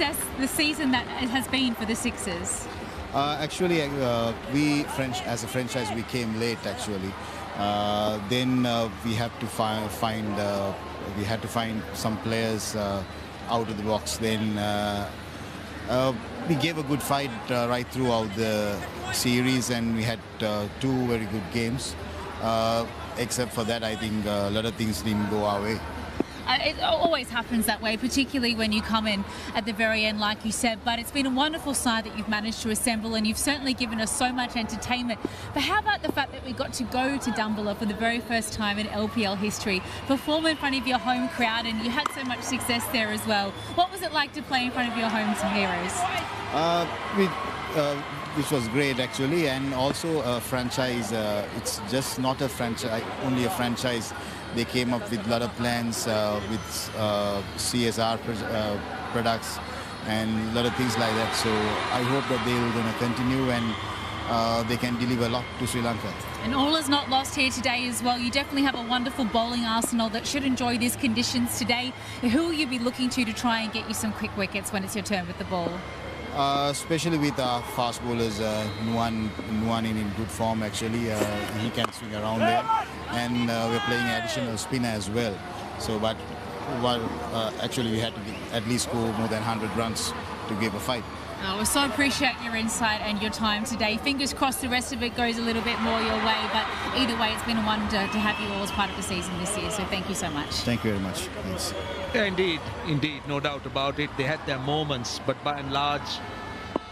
assess the season that it has been for the Sixers? Actually, as a franchise, we came late. Actually, then we had to find some players out of the box. Then we gave a good fight right throughout the series, and we had two very good games. Except for that, I think a lot of things didn't go our way. It always happens that way, particularly when you come in at the very end, like you said. But it's been a wonderful side that you've managed to assemble, and you've certainly given us so much entertainment. But how about the fact that we got to go to Dumbala for the very first time in LPL history, perform in front of your home crowd, and you had so much success there as well. What was it like to play in front of your home heroes? Which was great, actually, and also a franchise. It's just not a franchise, only a franchise. They came up with a lot of plans with CSR products and a lot of things like that. So I hope that they're going to continue and they can deliver a lot to Sri Lanka. And all is not lost here today as well. You definitely have a wonderful bowling arsenal that should enjoy these conditions today. Who will you be looking to try and get you some quick wickets when it's your turn with the ball? Especially with our fast bowlers, Nuwan in good form actually. He can swing around there, and we're playing additional spinner as well. So, but actually we had to at least score more than 100 runs to give a fight. We so appreciate your insight and your time today. Fingers crossed the rest of it goes a little bit more your way, but either way it's been a wonder to have you all as part of the season this year, so thank you so much. Thank you very much. Thanks. Yeah, indeed, no doubt about it. They had their moments, but by and large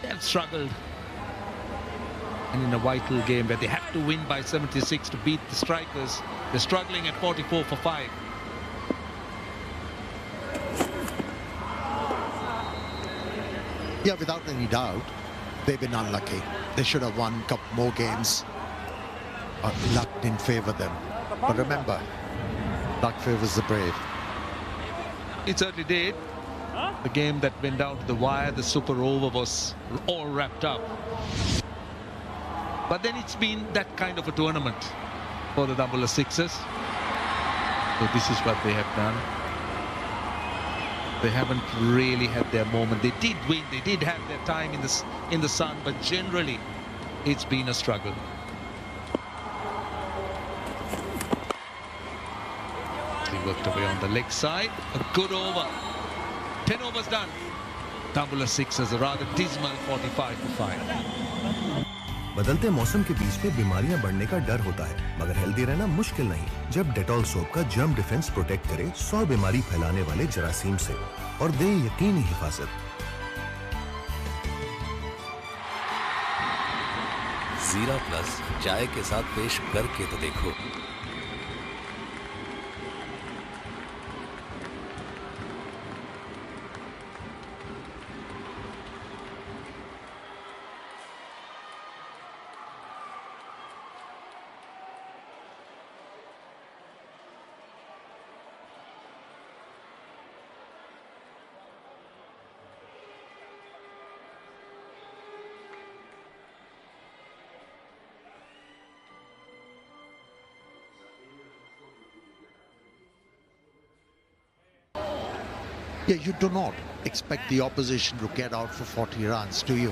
they have struggled. And in a vital game where they have to win by 76 to beat the Strikers, they're struggling at 44 for 5. Yeah, without any doubt, they've been unlucky. They should have won a couple more games. Luck didn't favour them. But remember, luck favours the brave. It certainly did. The game that went down to the wire, the super over, was all wrapped up. But then it's been that kind of a tournament for the Dumbala Sixers. So this is what they have done. They haven't really had their moment. They did win. They did have their time in the sun, but generally, it's been a struggle. worked away on the leg side. A good over. 10 overs done. Tambula 6 as a rather dismal 45 for 5. बदलते मौसम के बीच में बीमारियां बढ़ने का डर होता है, मगर हेल्दी रहना मुश्किल नहीं जब डेटॉल सोप का जर्म डिफेंस प्रोटेक्ट करे 100 बीमारी फैलाने वाले जरासीम से और दे यकीनी हिफाजत। जीरा प्लस चाय के साथ पेश करके तो देखो। Yeah, you do not expect the opposition to get out for 40 runs, do you?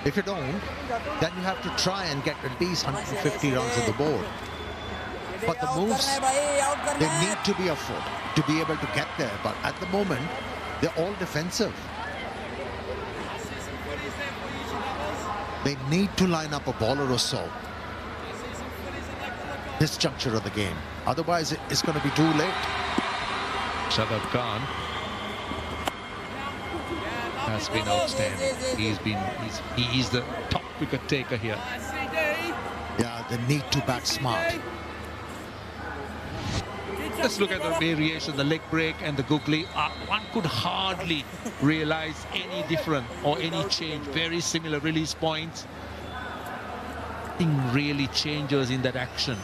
If you don't, then you have to try and get at least 150 runs on the board. But the moves, they need to be afoot to be able to get there. But at the moment, they're all defensive. They need to line up a bowler or so this juncture of the game. Otherwise, it's going to be too late. Shadab Khan has been outstanding. He is the top wicket taker here. Yeah, they need to bat smart. Let's look at the variation, the leg break and the googly. One could hardly realize any different or any change. Very similar release points. Nothing really changes in that action.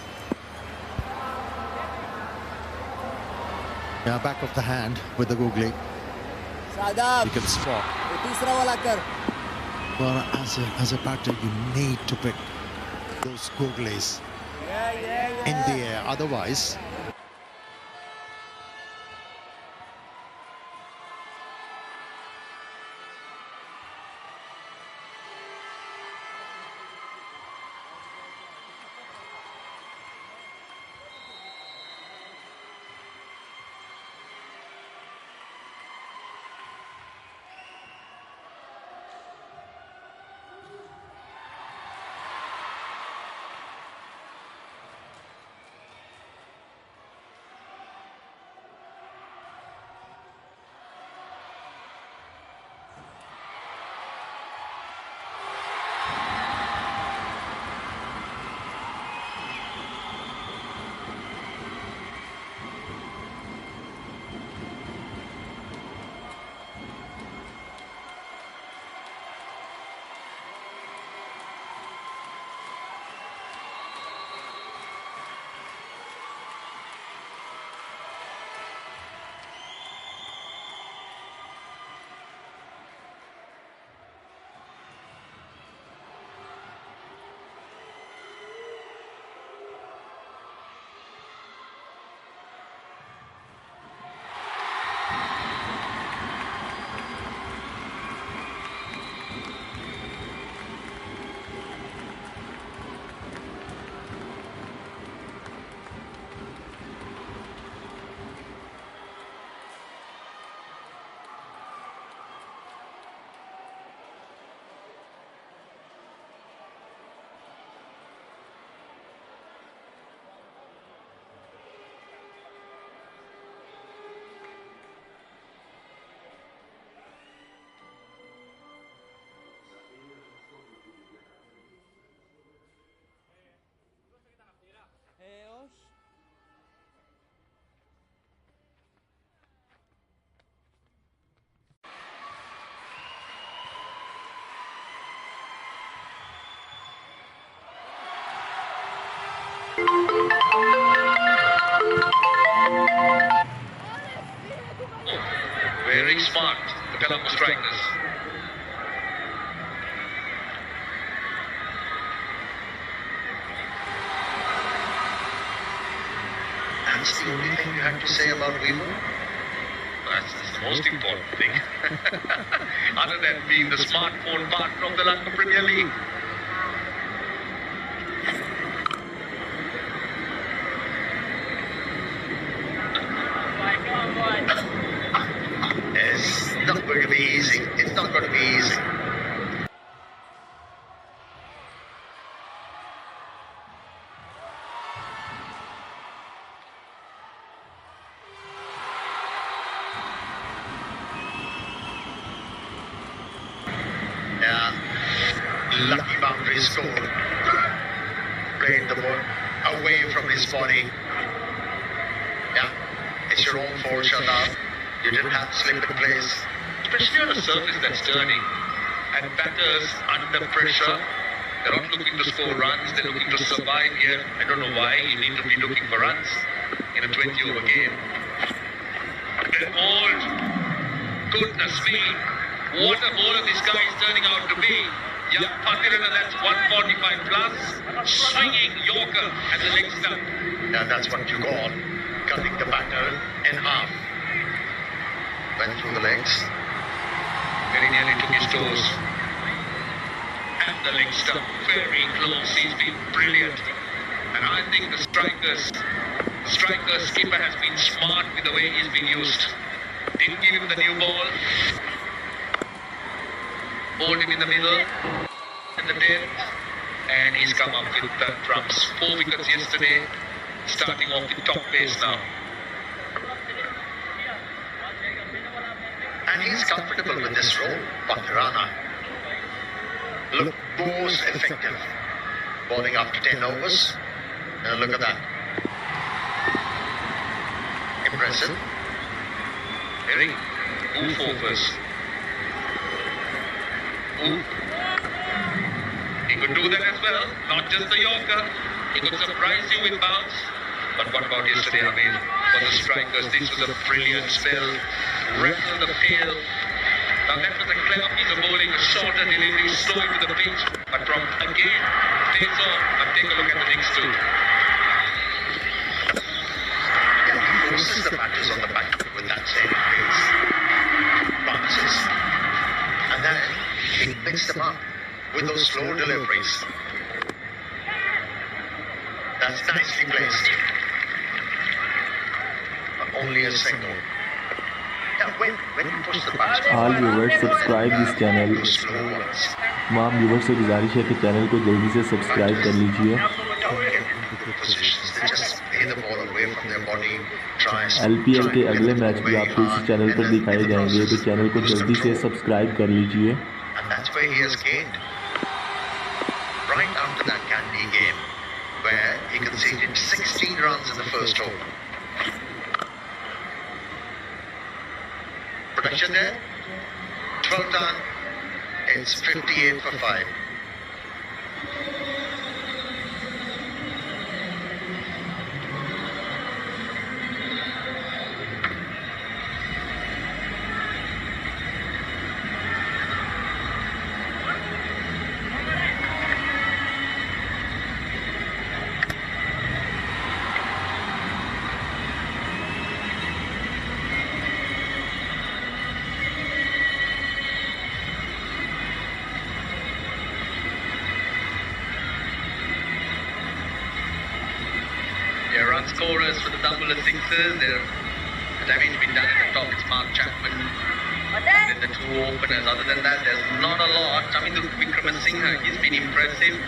Yeah, back of the hand with the googly. You can spot. Well, as a batter, you need to pick those googlies in the air. Otherwise, Very smart, the Colombo strikers. That's the only thing you have to say about Weaver? That's the most important thing. Other than being the smartphone partner of the Lanka Premier League. lucky boundary score. Played the ball away from his body. Yeah, it's your own fault, Shadab. You didn't have to slip in place. Especially on a surface that's dirty. And batters under pressure, they're not looking to score runs, they're looking to survive here. I don't know why you need to be looking for runs in a 20-over game. They're old. Goodness me. What a bowler this guy is turning out to be. Young Patirana, that's 145 plus. Swinging Yorker at the leg stump. Now that's what you call cutting the batter in half. Went through the legs. Very nearly took his toes. At the leg stump. Very close. He's been brilliant. And I think the striker skipper has been smart with the way he's been used. Didn't give him the new ball. Bowled him in the middle, in the 10th, and he's come up with the drums. 4 wickets yesterday, starting off the top pace now. And he's comfortable with this role, Patirana. Look, most effective. Bowling after 10 overs. And look at that. Impressive. Very good focus. He could do that as well, not just the Yorker. He could surprise you with bounce. But what about yesterday, I mean, for the strikers, this was a brilliant spell. Rattled the tail. Now that was a clever piece of bowling, a shorter delivery, slow into the pitch. But from again, takes off. But take a look at the next two. Yeah, he forces the batters on the back with that same pace. Bounces. And then he picks them up with those slow deliveries. That's nicely placed. But only a single. Now when you push the batsman, all viewers subscribe this channel. तमाम viewers से गुजारिश है कि channel को जल्दी से subscribe कर लीजिए। LPL के अगले मैच भी आपको इसी चैनल पर दिखाए जाएंगे, तो चैनल को जल्दी से सब्सक्राइब कर लीजिए। And that's where he has gained. Right after that Candy game, where he conceded 16 runs in the first over. Production there, 12 done. It's 58 for 5. Their run scorers for the double and sixes. Their damage been done at the top. It's Mark Chapman. Then the two openers. Other than that, there's not a lot. Coming to Vikramasinghe, he's been impressive.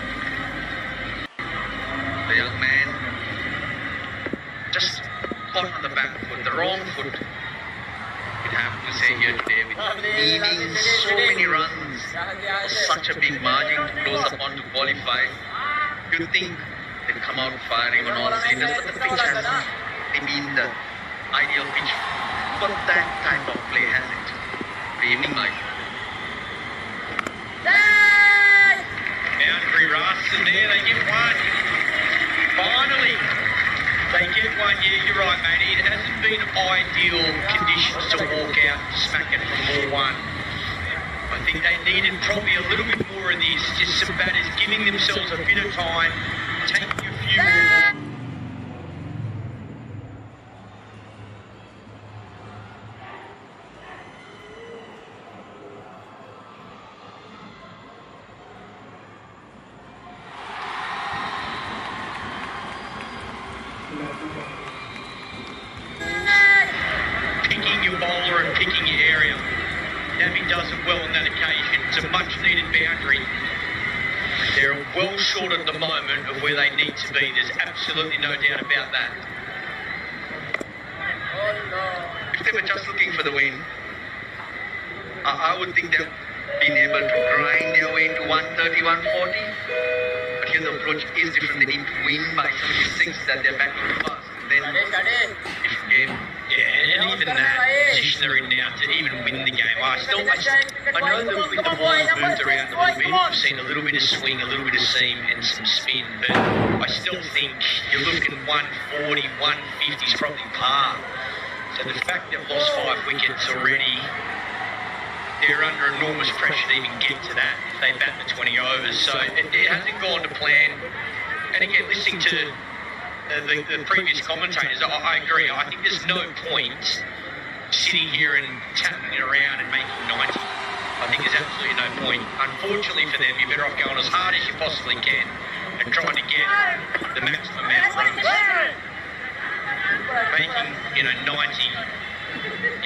The young man just caught on the back foot, the wrong foot. You'd have to say here today, with needing so many runs, such a big margin to close upon to qualify. You'd think they'd come out firing on all cylinders, but the pitch has not been the ideal pitch for that type of play, has it? The evening night. Boundary Russell there, they get one. Finally, they get one. Yeah, you're right, mate. It hasn't been ideal conditions to walk out and smack it from 4-1. I think they needed probably a little bit more of this, just some batters giving themselves a bit of time, taking a few more. Picking your bowler and picking your area. Navy does it well on that occasion. It's a much needed boundary. They're well short at the moment of where they need to be. There's absolutely no doubt about that. If they were just looking for the win, I would think that been able to grind their way to 130, 140. But here the approach is different. They need to win by 76 that they're back to fast. Then if game. Yeah, and even that position they're in now to even win the game. I know that with the ball moved around a little bit, we've seen a little bit of swing, a little bit of seam and some spin, but I still think you're looking 140, 150 is probably par. So the fact they've lost 5 wickets already, they're under enormous pressure to even get to that if they bat the 20 overs. So it hasn't gone to plan. And again, listening to the previous commentators, I agree. I think there's no point sitting here and tapping it around and making 90. I think there's absolutely no point. Unfortunately for them, you're better off going as hard as you possibly can and trying to get the maximum amount of runs. Making, 90,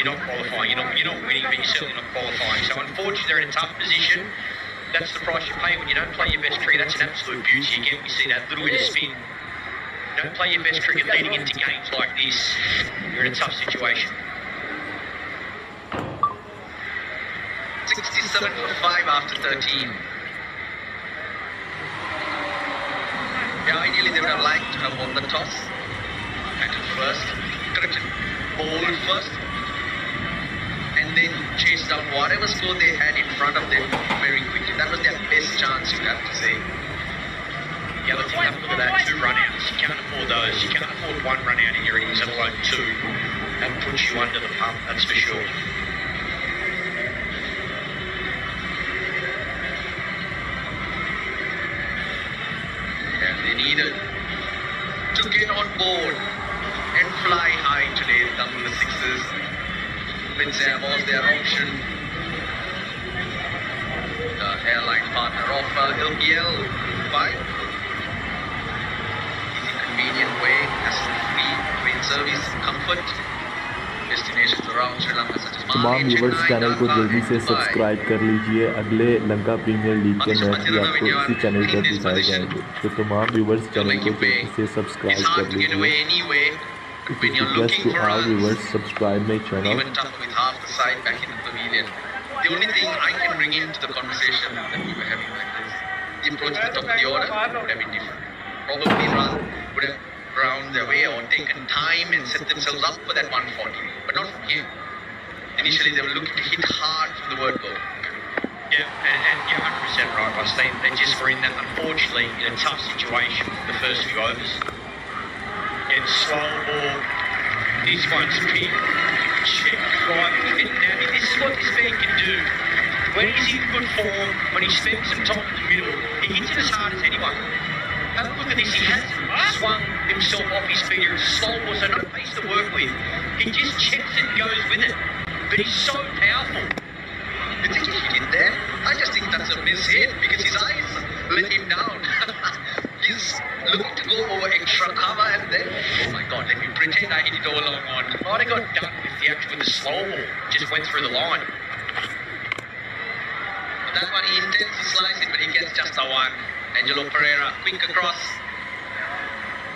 you're not qualifying. You're not winning, but you're certainly not qualifying. So unfortunately, they're in a tough position. That's the price you pay when you don't play your best cricket. That's an absolute beauty. Again, we see that little bit of spin. Don't play your best cricket leading into games like this. You're in a tough situation. 67 for 5 after 13. Yeah, ideally they would have liked to have won the toss. Batted first. Corrected. Bowled first. And then chased down whatever score they had in front of them very quickly. That was their best chance, you'd have to say. The other thing, after that, 2 run-outs. You can't afford those. You can't afford 1 run-out in your innings, let alone 2. That puts you under the pump, that's for sure. And they needed to get on board and fly high today, double the sixes. Vincent was their option. The airline partner of LPL. Why? Convenient way, hassle-free train service, comfort, destinations around Sri Lanka such as तमाम viewers channel को जल्दी से subscribe कर लीजिए। अगले Lanka premiere league के match भी आपको इसी चैनल पर दिखाए जाएंगे, तो तमाम व्यूवर्स चैनल को जल्दी से सब्सक्राइब कर लीजिए। It is request to all viewers subscribe my channel. Even tougher with half the side back in the pavilion. The only thing I can bring into the conversation that we were having like this, the approach at the top of the order would have been different. Probably would have ground their way or taken time and set themselves up for that 140, but not from here. Initially, they were looking to hit hard from the word go. Yeah, and you're 100% right, Ross. They just were in that, unfortunately, in a tough situation for the first few overs. And slow ball. This one's big. Check right. And now, this is what this man can do. When he's in good form, when he spends some time in the middle, he hits it as hard as anyone. Have a look at this. He hasn't swung himself off his feet. It's slow ball, so no pace to work with. He just checks it and goes with it. But he's so powerful. You think he hit it there? I just think that's a miss hit because his eyes let him down. He's looking to go over extra cover and then, oh my God, let me pretend I hit it all along on. Might have got done with the slow ball. Just went through the line. That one he intends to slice it, but he gets just a one. Angelo Pereira, quick across.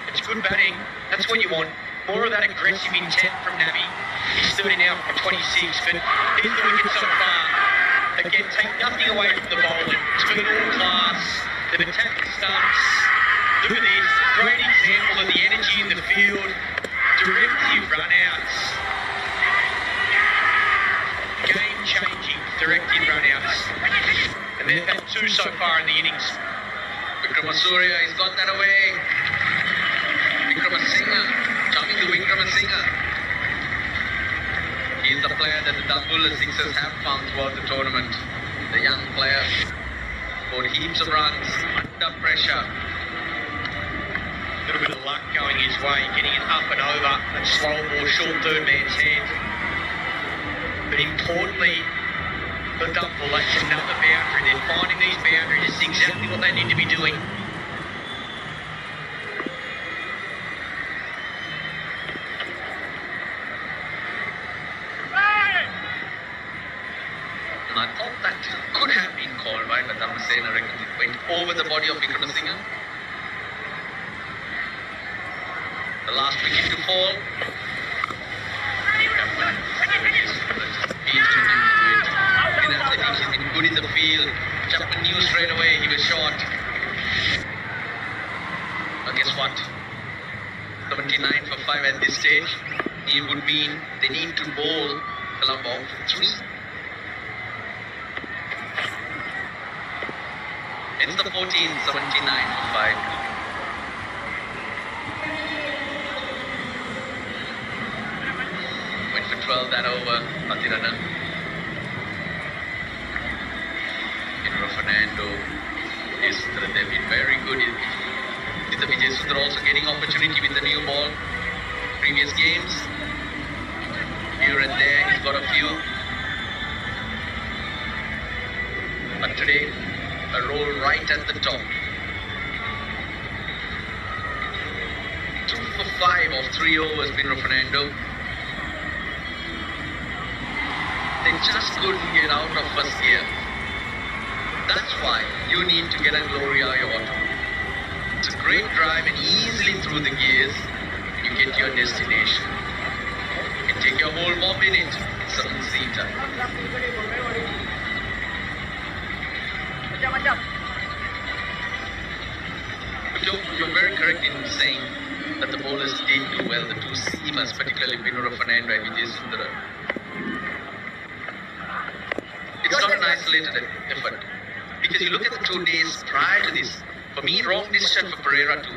It's good batting. That's what you want. More of that aggressive intent from Nabi. He's 30 now from 26, but he's the wicket so far. Again, take nothing away from the bowling. It's been all class. They've attacked the stumps. Look at this. Great example of the energy in the field. Directive run-outs. Game-changing directive run-outs. And they've had 2 so far in the innings. Vikramasuriya, he's got that away. Vikramasinghe, coming to Vikramasinghe. He's the player that the Dambula Sixers have found throughout the tournament. The young player scored heaps of runs under pressure. A little bit of luck going his way, getting it up and over. That slow ball, short third man's hand. But importantly, for Dumpel, that's another boundary. They're finding these boundaries. It's exactly what they need to be doing. And I thought that could have been called, right? But Dhammasena reckons it went over the body of Vikramasinghe. The last wicket to fall. He's been good in the straight away. He was short. But guess what? 79 for 5 at this stage. It would mean they need to bowl Colombo for 3. It's the 14, 79 for 5. Went for 12 that over, Patirana. Fernando is they've been very good. With the Vijay Sundar also getting opportunity with the new ball. Previous games, here and there, he's got a few. But today, a roll right at the top. 2 for 5 of 3 overs, Pedro Fernando. They just couldn't get out of first gear. That's why you need to get a Gloria Auto. It's a great drive and easily through the gears, you get to your destination. You can take your whole mob in it. It's a seater. You're very correct in saying that the bowlers did do well, the 2 seamers, particularly Pinura Fernando and Vijay Sundara. It's not an isolated effort. Because you look at the 2 days prior to this, for me, wrong decision for Pereira to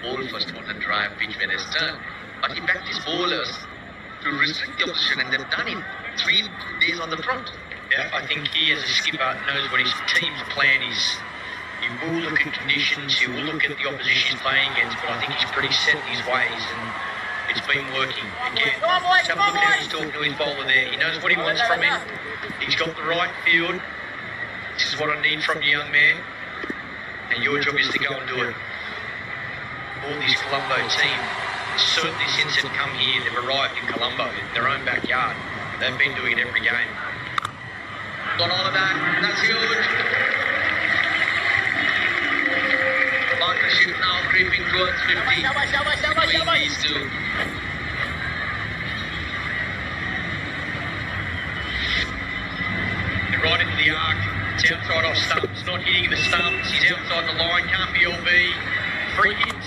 bowl first one and drive pitch when it's turned. But he backed his bowlers to restrict the opposition, and they've done it 3 days on the trot. Yeah, I think he as a skipper knows what his team's plan is. He will look at conditions, he will look at the opposition playing against, but I think he's pretty set in his ways and it's been working. Again, have a look at how he's talking to his bowler there. He knows what he wants from him. He's got the right field. This is what I need from you, young man. And your job is to go and do it. All this Colombo team, certainly since they've come here, they've arrived in Colombo, their own backyard. They've been doing it every game. Got all of that. That's huge. Partnership now creeping towards 50 between these 2. They're right into the arc. It's outside off stumps, not hitting the stumps. He's outside the line, can't be LB. Free hit.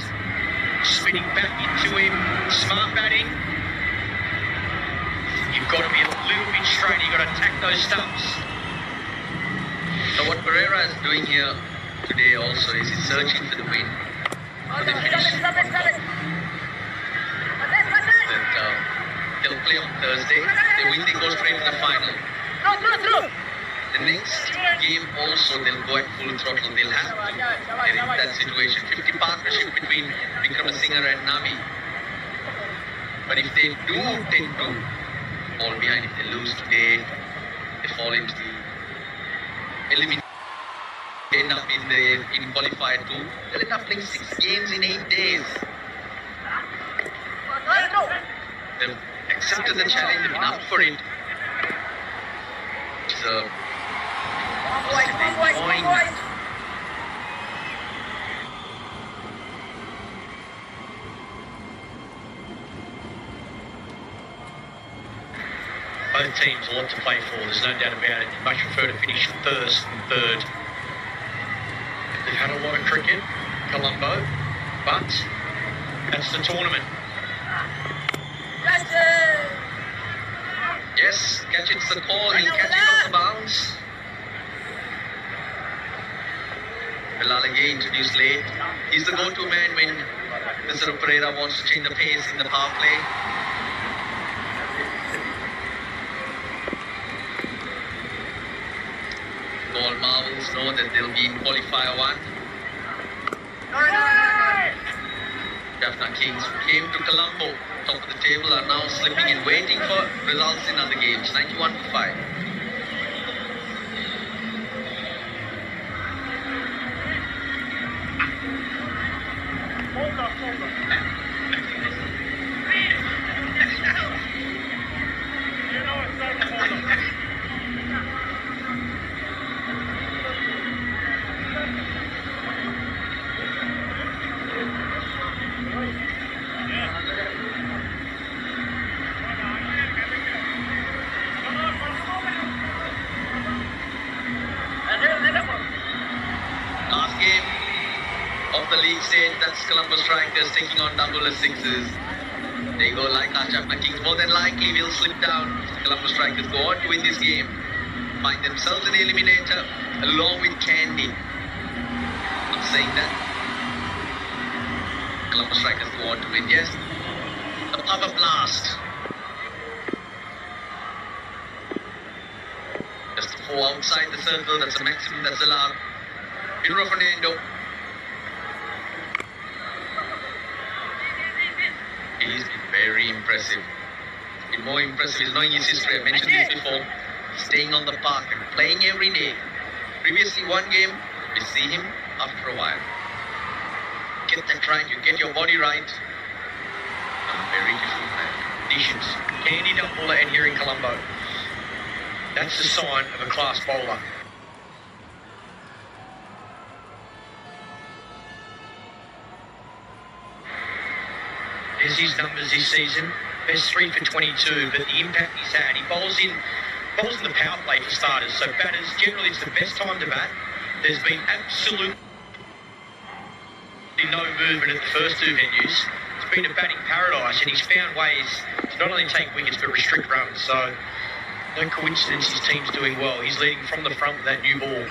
Spinning back into him. Smart batting. You've got to be a little bit straight. You've got to attack those stumps. So what Pereira is doing here today also is he's searching for the win. For the finish. They'll play on Thursday. They win, they go straight to the final. The next game also they'll go at full throttle. They'll have to. They're in that situation. 50 partnership between Vikramasinghe and Nabi. But if they do tend to fall behind, if they lose today, they fall into the elimination. End up in qualifier 2. They'll end up playing 6 games in 8 days. They've accepted the challenge. They've been up for it. It's a Both teams a lot to play for, there's no doubt about it. Much prefer to finish first and third. They've had a lot of cricket, Colombo, but that's the tournament. Yes, catch it's the call, he'll catch it on the bounce. Bilal again introduced late. He's the go-to man when Mr. Pereira wants to change the pace in the power play. All Marvels know that they'll be in qualifier 1. Jaffna Kings, who came to Colombo, top of the table, are now slipping and waiting for results in other games. 91 for 5. of the league stage. That's Colombo Strikers taking on double sixes. They go like Chapman Kings. More than likely will slip down. Colombo Strikers go on to win this game. Find themselves in the eliminator along with Candy. I'm saying that. Colombo Strikers go on to win. Yes. The power blast. Just 4 outside the circle. That's the maximum that's allowed. Pedro Fernando. He's been very impressive. He's been more impressive. He's knowing his history. I mentioned this before. Staying on the park and playing every day. Previously, one game, we see him after a while. Get that right. You get your body right. Very different conditions. Candy double bowler and here in Colombo. That's the sign of a class bowler. There's his numbers this season. Best 3 for 22, but the impact he's had. He bowls in the power play for starters. So batters, generally it's the best time to bat. There's been absolutely no movement at the first 2 venues. It's been a batting paradise, and he's found ways to not only take wickets but restrict runs. So no coincidence his team's doing well. He's leading from the front with that new ball.